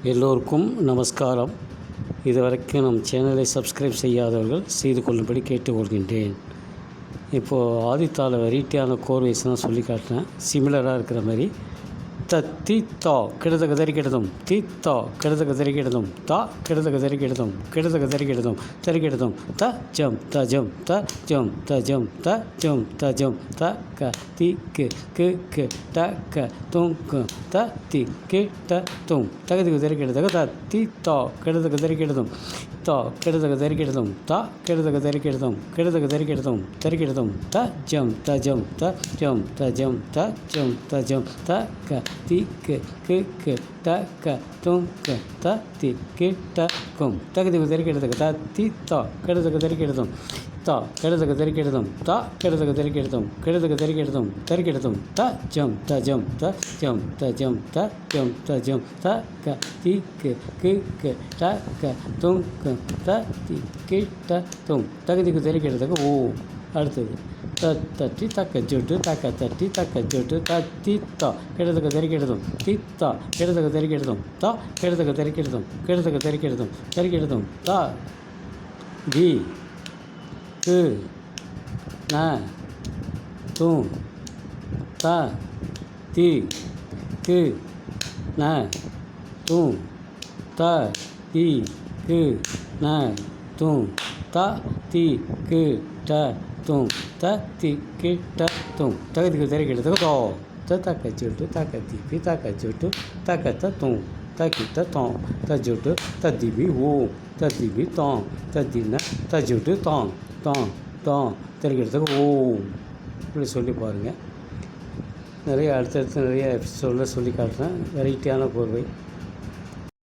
எல்லோருக்கும் நமஸ்காரம். இதுவரைக்கும் நம் சேனலை சப்ஸ்கிரைப் செய்யாதவர்கள் செய்து கொள்ளும்படி கேட்டுக்கொள்கின்றேன். இப்போது ஆதித்தாள வெரைட்டியான கோர்வைஸ்லாம் சொல்லி காட்டுறேன். சிமிலராக இருக்கிற மாதிரி தி தா கிடதக தரிக்கிடதும் தி தா கிடதக தரிக்கிடதும் தா கிடதக தரிக்கிடதும் கிடதக தரிக்கிடதும் தரிக்கிடதும் த ஜம் த ஜம் த ஜம் த ஜம் த ஜம் த ஜம் த க தி கு ட க தும் கு த தி கி ட தும் தகதிக்கு தரிக்கிடதக த தி தா கிடதக தரிக்கிடதும் தா கிடதக தரிக்கிடதும் தா கிடதக தரிக்கிடதும் கிடதக தரிக்கிடதும் தரிக்கிடதும் த ஜம் த ஜம் த ஜம் த ஜம் த ஜம் த ஜம் த க தி கு ட க தும் கு த தி கி ட கும் தகதிக்கு தரிக்கிடதக த தி தா கிடதக தரிக்கிடதும் தா கிடதக தரிக்கிடதும் தா கிடதக தரிக்கிடதும் கிடதக தரிக்கிடதும் தரிக்கிடதும் த ஜம் த ஜம் த ஜம் த ஜம் த ஜம் த ஜம் த க தி கு ட க தும் கு த தி கி ட தும் தகதிக்கு தரிக்கிடதக ஓ. அடுத்தது தட்டி தக்க ஜோட்டு தக்க தட்டி தக்க ஜோட்டு தத்தி தா கிடதக தரிக்கிடதும் தித்தா கிடதக தரிக்கிடதும் தா கிடதக தரிக்கிடதும் கிடதக தரிக்கிடதும் தரிக்கிடதும் தா தி கு ந தும் த தி கு ந தும் த தி கு ந தும் த தி கு ட தும் த தி கி ட தும் தகதிக்கு தரிக்கிடதுக்கு தோ தக்க ஜோட்டு தக்க திபி தக்க ஜோட்டு தக்க த தும் தக்கிட்ட தோம் த ஜோட்டு தத்திபி ஓ தத்திபி தோம் தத்தின த ஜோட்டு தோம் தோம் தோம் தரிக்கிடதுக்கு ஓ. இப்படி சொல்லி பாருங்கள். நிறைய அடுத்தடுத்து நிறைய சொல்லி காட்டுறேன். வெரைட்டியான கோர்வை.